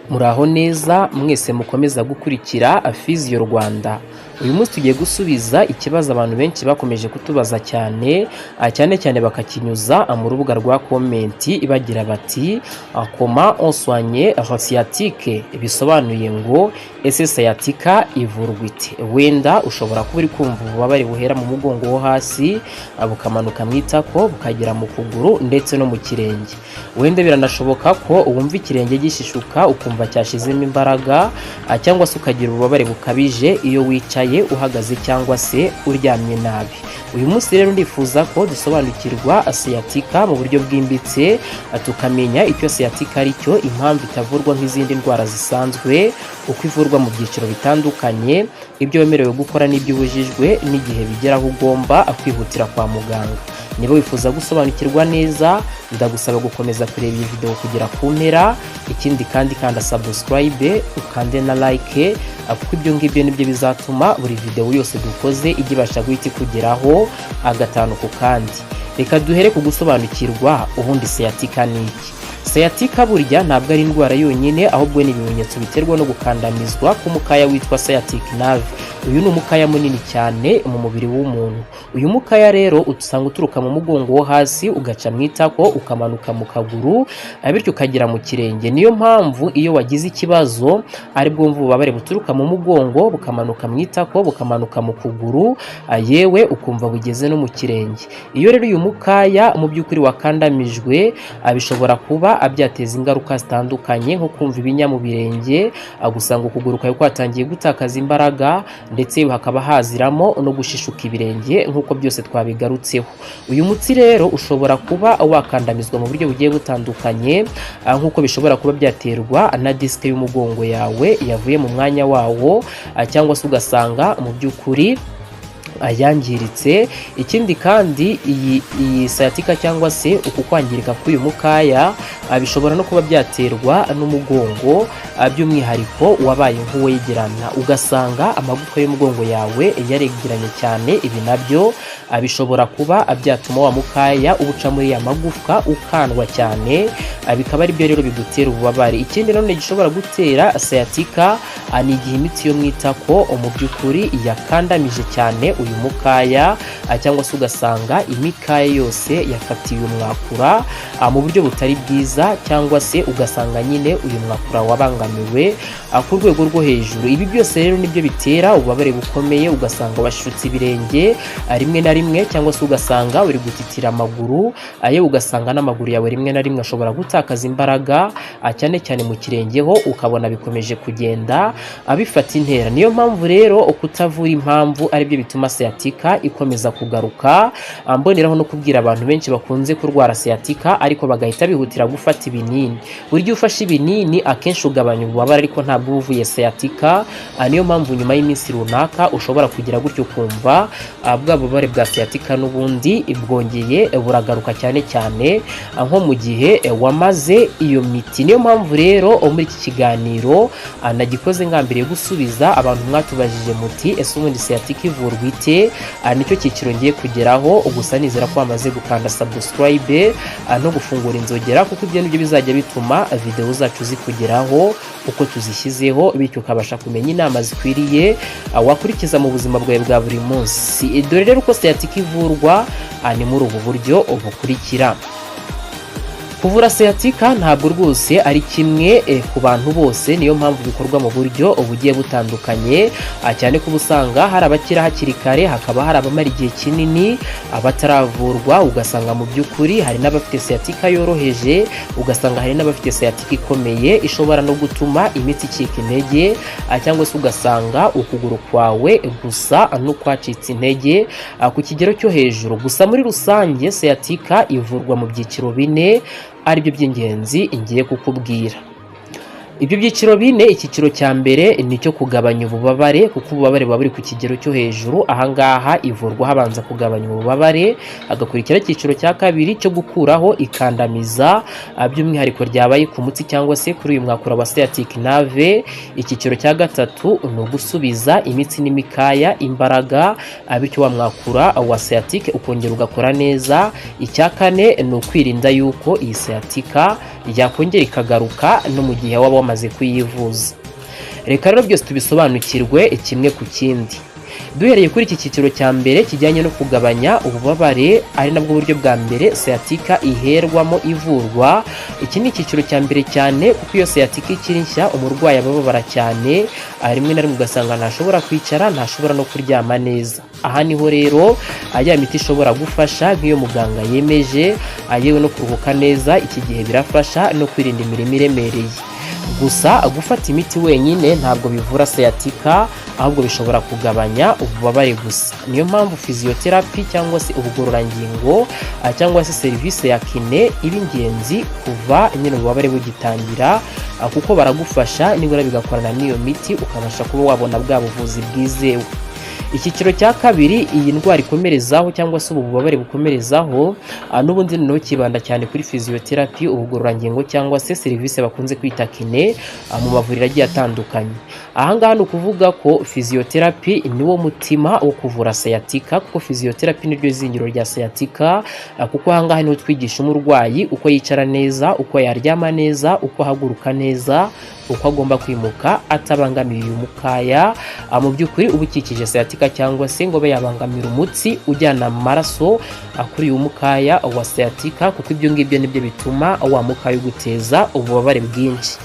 Muraho neza mwese mukomeza gukurikira Physio Rwanda. Uyu munsi tugiye gusubiza ikibazo abantu benshi bakomeje kutubaza cyane cyane bakakinyuza mu rubuga rwa comment bagira bati comment on soigne la sciatique, bisobanuye ngo ese sciatica ivurwa ite. Wenda ushobora kuba uri kumva ububabare buhera mu mugongo wo hasi bukamanuka mu itako bukagera mu kuguru ndetse no mu kirenge. Wenda biranashoboka ko wumva ikirenge gishishuka ukumva cyashizemo imbaraga cyangwa se ukagira ububabare bukabije iyo wicaye, uhagaze cyangwa se uryamye nabi. Uyu munsi rero ndifuza ko dusobanukirwa sciatica mu buryo bwimbitse, tukamenya icyo sciatica ari cyo, impamvu itavurwa nk'izindi ndwara zisanzwe, uko ivurwa mu byiciro bitandukanye, ibyo wemerewe gukora n'ibyo ubujijwe, n'igihe bigeraho ugomba kwihutira kwa muganga. Niba wifuza gusobanukirwa neza, ndagusaba gukomeza kureba iyi video kugera ku mpera. Ikindi kandi kanda subscribe, ukande na like, kuko ibyo ngibyo nibyo bizatuma buri video yose dukoze igibasha guhita kugeraho agatanu ku kandi. Reka duhere ku gusobanukirwa ubundi sciatica ni iki. Sciatica burya ntabwo ari indwara yonyine, ahubwo ni ibimenyetso biterwa no gukandamizwa k'umukaya witwa sciatic nerve. Uyu ni umukaya munini cyane mu mubiri w'umuntu. Uyu mukaya rero usanga uturuka mu mugongo wo hasi ugaca mu itako ukamanuka mu kaguru, bityo ukagera mu kirenge. Niyo mpamvu iyo wagize ikibazo ari bwo wumva ububabare buturuka mu mugongo bukamanuka mu itako bukamanuka mu kuguru, yewe ukumva bugeze no mu kirenge. Iyo rero uyu mukaya mu by'ukuri wakandamijwe, bishobora kuba byateza ingaruka zitandukanye nko kumva ibinya mu birenge, gusanga ukuguru kwawe kwatangiye gutakaza imbaraga, ndetse hakaba haziramo no gushishuka ibirenge nk'uko byose twabigarutseho. Uyu mutsi rero ushobora kuba wakandamizwa mu buryo bugiye butandukanye, nk'uko bishobora kuba byaterwa na disike y'umugongo yawe yavuye mu mwanya wawo, cyangwa se ugasanga mu by'ukuri yangiritse. Ikindi kandi iyi sciatica cyangwa se uku kwangirika k'uyu mukaya bishobora no kuba byaterwa n'umugongo, by'umwihariko wabaye nk'uwegerana, ugasanga amagufwa y'umugongo yawe yaregeranye cyane. Ibi nabyo bishobora kuba byatuma wa mukaya ubuca muri ya magufwa ukandwa cyane, bikaba ari byo rero bigutera ububabare. Ikindi none gishobora gutera sciatica ni igihe imitsi yo mu itako mu by'ukuri yakandamije cyane uyu mukaya, cyangwa se ugasanga imikaya yose yafatiye umwakura mu buryo butari bwiza, cyangwa se ugasanga nyine uyu mwakura wabangamiwe ku rwego rwo hejuru. Ibi byose rero nibyo bitera ububabare bukomeye, ugasanga washutse ibirenge rimwe na rimwe, cyangwa se ugasanga uri gutitira amaguru, yewe ugasanga n'amaguru yawe rimwe na rimwe ashobora gutakaza imbaraga, cyane cyane mu kirenge ho ukabona bikomeje kugenda bifata intera. Niyo mpamvu rero kutavura impamvu aribyo bituma sciatica ikomeza kugaruka. Mboneraho no kubwira abantu benshi bakunze kurwara sciatica ariko bagahita bihutira gufata ibinini. Buryo ufashe ibinini akenshi ugabanya ububabare ariko ntabwo uvuye sciatica. Niyo mpamvu nyuma y'iminsi runaka ushobora kugira gutyo kumva bwa bubabare bwa sciatica n'ubundi bwongeye buragaruka, cyane cyane nko mu gihe wamaze iyo miti. Niyo mpamvu rero muri iki kiganiro nagikoze ngambiriye gusubiza abantu mwatubajije muti ese ubundi sciatica ivurwa ite. Nicyo cyiciro ngiye kugeraho, gusa nizera ko bamaze gukanda subscribe no gufungura inzogera, kuko ibyo nibyo bizajya bituma video zacu zikugeraho uko tuzishyizeho, bityo ukabasha kumenya inama zikwiriye wakurikiza mu buzima bwawe bwa buri munsi. Dore rero uko sciatica ivurwa ni muri ubu buryo bukurikira. Kuvura sciatica ntabwo rwose ari kimwe ku bantu bose, niyo mpamvu bikorwa mu buryo bugiye butandukanye, cyane ko usanga hari abakira hakiri kare, hakaba hari abamara igihe kinini abataravurwa. Ugasanga mu by'ukuri hari n'abafite sciatica yoroheje, ugasanga hari n'abafite sciatica ikomeye ishobora no gutuma imitsi icika intege, cyangwa se ugasanga ukuguru kwawe gusa n'ukwacitse intege ku kigero cyo hejuru. Gusa muri rusange sciatica ivurwa mu byiciro bine aribyo by'ingenzi ngiye kukubwira. Ibyo byiciro bine, icyiciro cya mbere ni cyo kugabanya ububabare, kuko ububabare buba buri ku kigero cyo hejuru. Ahangaha ivurwa habanza kugabanya ububabare. Hagakurikira icyiciro cya kabiri cyo gukuraho ikandamiza, by'umwihariko ryabaye ku mutsi cyangwa se kuri uyu mwakura wa sciatic nerve. Icyiciro cya gatatu ni ugusubiza imitsi n'imikaya imbaraga, bityo wa mwakura wa sciatic ukongera ugakora neza. Icya kane ni ukwirinda yuko iyi sciatica yakongera ikagaruka no mu gihe waba wamaze kuyivuza. Reka rero byose tubisobanukirwe kimwe ku kindi. Duhereye kuri iki cyiciro cya mbere kijyanye no kugabanya ububabare, ari nabwo buryo bwa mbere sciatica iherwamo ivurwa. Iki ni icyiciro cya mbere cyane kuko iyo sciatica ikiri nshya umurwayi ababara cyane, rimwe na rimwe ugasanga ntashobora kwicara, ntashobora no kuryama neza. Aha niho rero ya miti ishobora gufasha nk'iyo muganga yemeje, yewe no kuruhuka neza. Iki gihe birafasha no kwirinda imirimo iremereye. Gusa gufata imiti wenyine ntabwo bivura sciatica, ahubwo bishobora kugabanya ububabare gusa. Niyo mpamvu physiotherapy cyangwa se ubugororangingo cyangwa se serivisi ya kine iba ingenzi kuva nyine ububabare bugitangira, kuko baragufasha nibura bigakorana n'iyo miti ukabasha kuba wabona bwa buvuzi bwizewe. Icyiciro cya kabiri, iyi ndwara ikomerezaho cyangwa se ububabare bukomerezaho, n'ubundi noneho kibanda cyane kuri physiotherapy, ubugororangingo cyangwa se serivisi bakunze kwita kine mu mavuriro agiye atandukanye. Ahangaha ni ukuvuga ko physiotherapy niwo mutima wo kuvura sciatica, kuko physiotherapy niryo zingiro rya sciatica, kuko ahangaha niho twigisha umurwayi uko yicara neza, uko yaryama neza, uko ahaguruka neza, uko agomba kwimuka atabangamiye uyu mukaya mu by'ukuri uba ukikije sciatica, cyangwa se ngo be yabangamira umutsi ujyana amaraso kuri uyu mukaya wa sciatica, kuko ibyo ngibyo nibyo bituma wa mukaya uguteza ububabare bwinshi.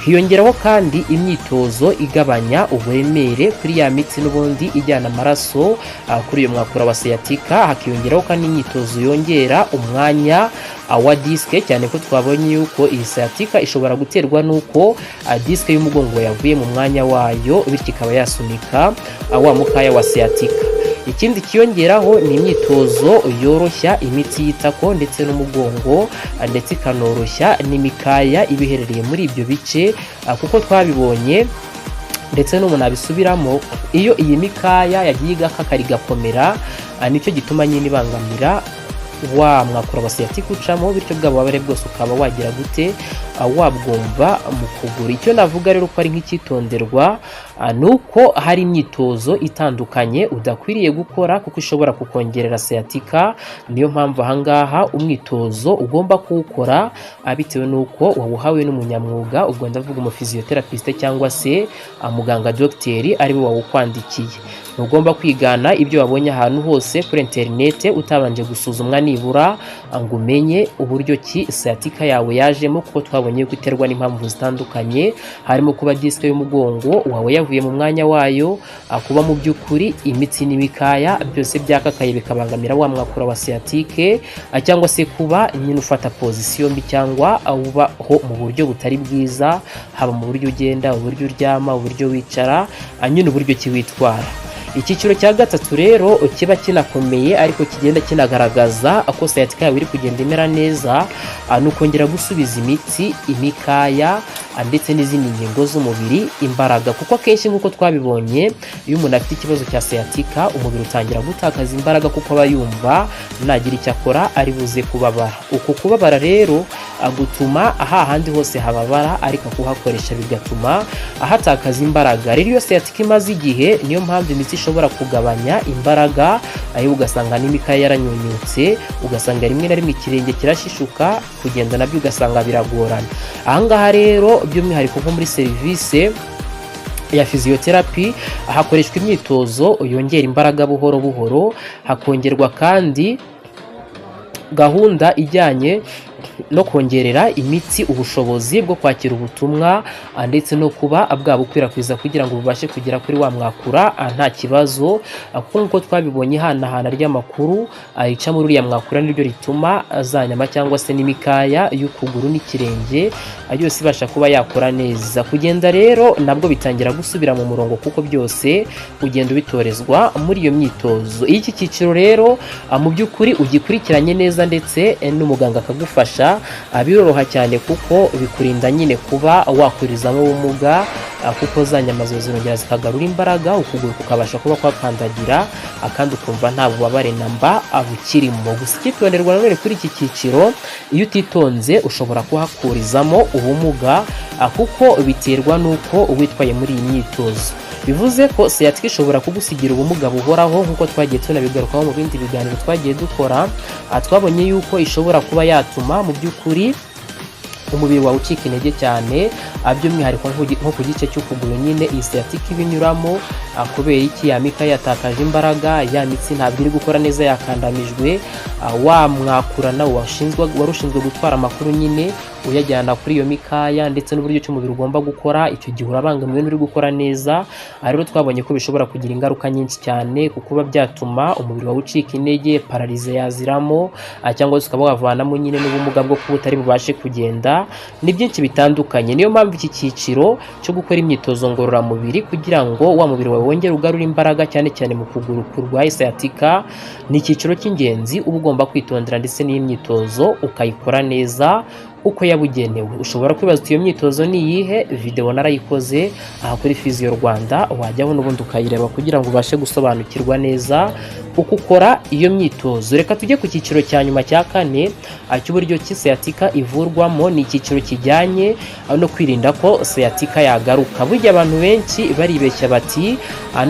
Hiyongeraho kandi imyitozo igabanya uburemere kuri ya mitsi n'ubundi ijyana amaraso kuri uyu mwakura wa sciatica. Hakiyongeraho kandi imyitozo yongera umwanya wa disque, cyane ko twabonye yuko iyi sciatica ishobora guterwa n'uko disque y'umugongo yavuye mu mwanya wayo, bityo ikaba yasunika wa mukaya wa sciatica. Ikindi kiyongeraho ni imyitozo yoroshya imitsi y'itako ndetse n'umugongo, ndetse ikanoroshya n'imikaya ibiherereye muri ibyo bice, kuko twabibonye ndetse n'umuntu abisubiramo, iyo iyi mikaya yagiye igakakara igakomera, nicyo gituma nyine ibangamira wa mwakura wa sciatica ucamo, bityo bwa bubabare bwose ukaba wagira gute wabwumva mu kuguru. Icyo navuga rero ko ari nk'icyitonderwa, nuko hari imyitozo itandukanye udakwiriye gukora kuko ishobora kukongerera sciatica. Niyo mpamvu ahangaha umwitozo ugomba kuwukora bitewe n'uko wawuhawe n'umunyamwuga, ubwo ndavuga umuphysiotherapiste cyangwa se muganga dogiteri ariwe wawukwandikiye. Ntugomba kwigana ibyo wabonye ahantu hose kuri internet utabanje gusuzumwa nibura ngo umenye uburyo ki sciatica yawe yajemo, kuko twabonye ko iterwa n'impamvu zitandukanye, harimo kuba disque y'umugongo wawe yavuye mu mwanya wayo, kuba mu by'ukuri imitsi n'imikaya byose byakakaye bikabangamira wa mwakura wa sciatique, cyangwa se kuba nyine ufata position mbi cyangwa ubaho mu buryo butari bwiza, haba mu buryo ugenda, uburyo uryama, uburyo wicara, nyine uburyo kiwitwara. Icyiciro cya gatatu rero kiba kinakomeye ariko kigenda kinagaragaza ko sciatica yawe iri kugenda imera neza, ni ukongera gusubiza imitsi, imikaya ndetse n'izindi ngingo z'umubiri imbaraga, kuko akenshi nk'uko twabibonye iyo umuntu afite ikibazo cya sciatica umubiri utangira gutakaza imbaraga, kuko aba yumva nagira icyo akora ari buze kubabara. Uko kubabara rero gutuma hahandi hose hababara, ariko kuhakoresha bigatuma ahatakaza imbaraga. Rero iyo sciatica imaze igihe, niyo mpamvu imitsi ishobora kugabanya imbaraga, ayo ugasanga n'imikaya yaranyunyutse, ugasanga rimwe na rimwe ikirenge kirashishuka, kugenda nabyo ugasanga biragorana. Ahangaha rero by'umwihariko nko muri serivisi ya physiotherapy hakoreshwa imyitozo yongera imbaraga buhoro buhoro, hakongerwa kandi gahunda ijyanye no kongerera imitsi ubushobozi bwo kwakira ubutumwa ndetse no kuba bwabukwirakwiza kugira ngo bubashe kugera kuri wa mwakura nta kibazo, kuko nk'uko twabibonye hanahana ry'amakuru ica muri uriya mwakura niryo rituma za nyama cyangwa se n'imikaya y'ukuguru n'ikirenge yose ibasha kuba yakora neza. Kugenda rero nabwo bitangira gusubira mu murongo, kuko byose ugenda ubitorezwa muri iyo myitozo. Iki cyiciro rero mu by'ukuri ugikurikiranye neza ndetse n'umuganga akagufasha, kugenda biroroha cyane kuko bikurinda nyine kuba wakurizamo ubumuga, kuko za nyama zo zirongera zikagarura imbaraga, ukuguru kukabasha kuba kwakandagira kandi ukumva nta bubabare namba bukirimo. Gusa icyitonderwa nanone kuri iki cyiciro, iyo utitonze ushobora kuhakurizamo ubumuga kuko biterwa n'uko witwaye muri iyi myitozo. Bivuze ko sciatica ishobora kugusigira ubumuga buhoraho nk'uko twagiye tunabigarukaho mu bindi biganiro twagiye dukora. Twabonye yuko ishobora kuba yatuma mu by'ukuri umubiri wawe ucika intege cyane, by'umwihariko nko ku gice cy'ukuguru nyine iyi sciatica ibinyuramo kubera iki? Ya mikaya yatakaje imbaraga, ya mitsi ntabwo iri gukora neza, yakandamijwe, wa mwakura nawe wari ushinzwe gutwara amakuru nyine uyajyana kuri iyo mikaya ndetse n'uburyo cy'umubiri ugomba gukora, icyo gihe urabangamiwe n'uri gukora neza. Rero twabonye ko bishobora kugira ingaruka nyinshi cyane kuko kuba byatuma umubiri wawe ucika intege, pararize yaziramo, cyangwa se ukaba wavanamo nyine n'ubumuga bwo kuba utari bubashe kugenda. Ni byinshi bitandukanye, niyo mpamvu iki cyiciro cyo gukora imyitozo ngororamubiri kugira ngo wa mubiri wawe wongere ugarure imbaraga, cyane cyane mu kuguru kurwaye sciatica, ni icyiciro cy'ingenzi uba ugomba kwitondera, ndetse n'iyi myitozo ukayikora neza uko yabugenewe. Ushobora kwibaza iyo myitozo ni iyihe? Video narayikoze aha kuri Physio Rwanda, wajyaho n'ubundi ukayireba kugira ngo ubashe gusobanukirwa neza uko ukora iyo myitozo. Reka tujye ku cyiciro cya nyuma cya kane cy'uburyo ki sciatica ivurwamo. Ni icyiciro kijyanye no kwirinda ko sciatica yagaruka. Burya abantu benshi baribeshya bati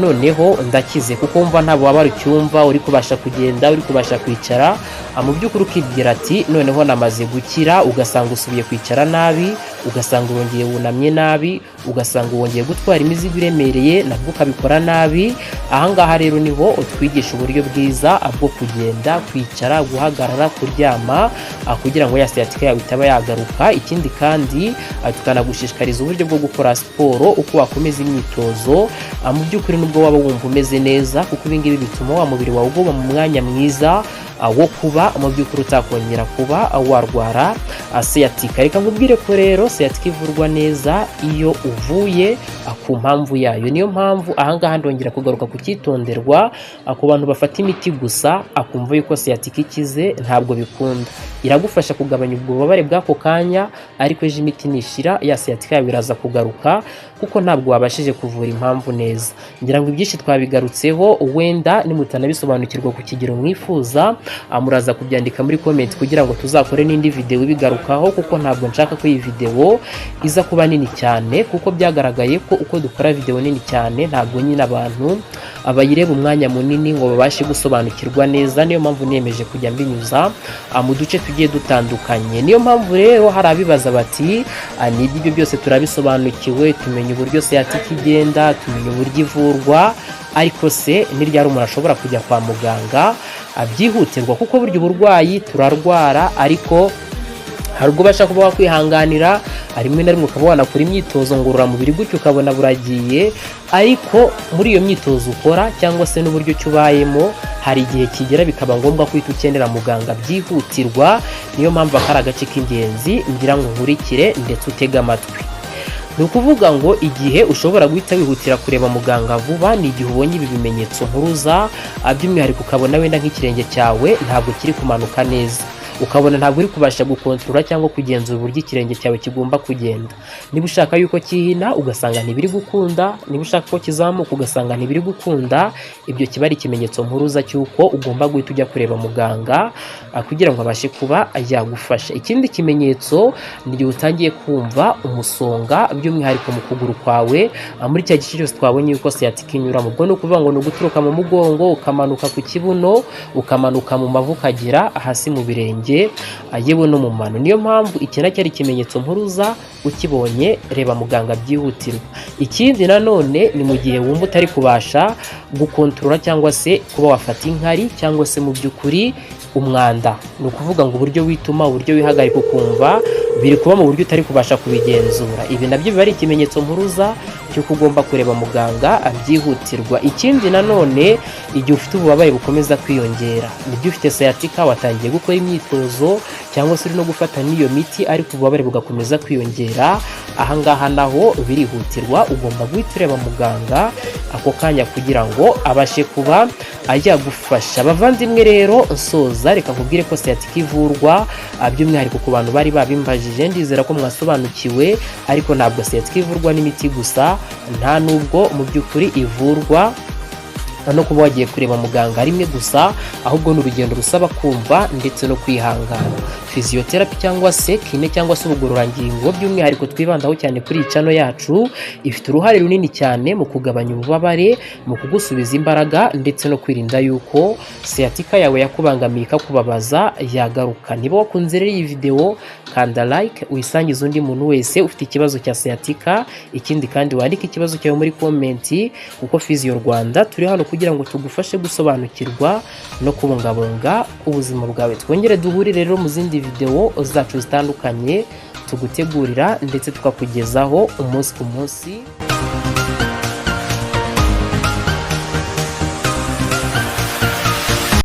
noneho ndakize, kuko wumva nta bubabare ucyumva, uri kubasha kugenda, uri kubasha kwicara, mu by'ukuri ukibwira ati noneho namaze gukira, ugasanga usubiye kwicara nabi, ugasanga urongeye wunamye nabi, ugasanga wongeye gutwara imizigo iremereye nabwo ukabikora nabi. Ahangaha rero niho utwigisha uburyo bwiza bwo kugenda, kwicara, guhagarara, kuryama, kugira ngo ya sciatica yawe itaba yagaruka. Ikindi kandi tukanagushishikariza uburyo bwo gukora siporo, uko wakomeza imyitozo mu by'ukuri nubwo waba wumva umeze neza, kuko ibi ngibi bituma wa mubiri wawe uguma mu mwanya mwiza wo kuba mu by'ukuri utakongera kuba warwara sciatica. Reka nkubwire ko rero sciatica ivurwa neza iyo uvuye ku mpamvu yayo. Niyo mpamvu ahangaha ndongera kugaruka ku cyitonderwa ku bantu bafata imiti gusa akumva yuko sciatica ikize. Ntabwo bikunda. Iragufasha kugabanya ububabare bw'ako kanya, ariko ejo imiti nishira ya sciatica yawe iraza kugaruka, kuko ntabwo wabashije kuvura impamvu neza. Ngira ngo ibyinshi twabigarutseho, wenda nimutanabisobanukirwa ku kigero mwifuza, muraza kubyandika muri comment kugira ngo tuzakore n'indi video ibigarukaho, kuko ntabwo nshaka ko iyi video iza kuba nini cyane, kuko byagaragaye ko uko dukora video nini cyane ntabwo nyine abantu abayireba umwanya munini ngo babashe gusobanukirwa neza. Niyo mpamvu niyemeje kujya mbinyuza mu duce tugiye dutandukanye. Niyo mpamvu rero hari abibaza bati n'ibyo byose turabisobanukiwe, tumenye uburyo sciatica igenda, tumenye uburyo ivurwa, ariko se ni ryari umuntu ashobora kujya kwa muganga byihutirwa? Kuko burya uburwayi turarwara, ariko hari ubwo bashaka kuba wakwihanganira, rimwe na rimwe ukaba wanakora imyitozo ngororamubiri gutyo ukabona buragiye, ariko muri iyo myitozo ukora cyangwa se n'uburyo cyubayemo, hari igihe kigera bikaba ngombwa ko uhita ukenera muganga byihutirwa. Niyo mpamvu akari agace k'ingenzi ngira ngo nkurikire ndetse utege amatwi. Ni ukuvuga ngo igihe ushobora guhita wihutira kureba muganga vuba, ni igihe ubonye ibi bimenyetso mpuruza, by'umwihariko ukabona wenda nk'ikirenge cyawe ntabwo kiri kumanuka neza, ukabona ntabwo uri kubasha gukontorora cyangwa kugenzura uburyo ikirenge cyawe kigomba kugenda. Niba ushaka yuko kihina ugasanga ntibiri gukunda, niba ushaka ko kizamuka ugasanga ntibiri gukunda, ibyo kiba ari ikimenyetso mpuruza cy'uko ugomba guhita ujya kureba muganga kugira ngo abashe kuba yagufasha. Ikindi kimenyetso ni igihe utangiye kumva umusonga, by'umwihariko mu kuguru kwawe, muri cya gice cyose twabonye yuko sciatica inyuramo. Ubwo ni ukuvuga ngo ni uguturuka mu mugongo ukamanuka ku kibuno, ukamanuka mu mavi ukagera hasi mu birenge, yewe no mu mano. Niyo mpamvu iki nacyo ari ikimenyetso mpuruza, ukibonye reba muganga byihutirwa. Ikindi nanone ni mu gihe wumva utari kubasha gukontorora cyangwa se kuba wafata inkari cyangwa se mu by'ukuri umwanda. Ni ukuvuga ngo uburyo wituma, uburyo wihagarika ukumva biri kuba mu buryo utari kubasha kubigenzura. Ibi nabyo biba ari ikimenyetso mpuruza cy'uko ugomba kureba muganga byihutirwa. Ikindi nanone igihe ufite ububabare bukomeza kwiyongera, nibyo ufite sciatica, watangiye gukora imyitozo cyangwa se uri no gufata n'iyo miti, ariko ububabare bugakomeza kwiyongera, ahangaha naho birihutirwa, ugomba guhita ureba muganga ako kanya kugira ngo abashe kuba yagufasha. Bavandimwe rero nsoza reka nkubwire ko sciatica ivurwa by'umwihariko ku bantu bari babimbajije, ndizera ko mwasobanukiwe, ariko ntabwo sciatica ivurwa n'imiti gusa, nta nubwo mu by'ukuri ivurwa no kuba wagiye kureba muganga rimwe gusa, ahubwo ni urugendo rusaba kumva ndetse no kwihangana. Physiotherapy cyangwa se kine cyangwa se ubugororangingo by'umwihariko twibandaho cyane kuri iyi channel yacu, ifite uruhare runini cyane mu kugabanya ububabare, mu kugusubiza imbaraga ndetse no kwirinda yuko sciatica yawe yakubangamiye ikakubabaza yagaruka. Niba wakunze rero iyi video, kanda like uyisangize undi muntu wese ufite ikibazo cya sciatica, ikindi kandi wandike ikibazo cyawe muri comment, kuko Physio Rwanda turi hano kugira ngo tugufashe gusobanukirwa no kubungabunga ubuzima bwawe. Twongere duhurire rero mu zindi video zacu zitandukanye tugutegurira ndetse tukakugezaho umunsi ku munsi.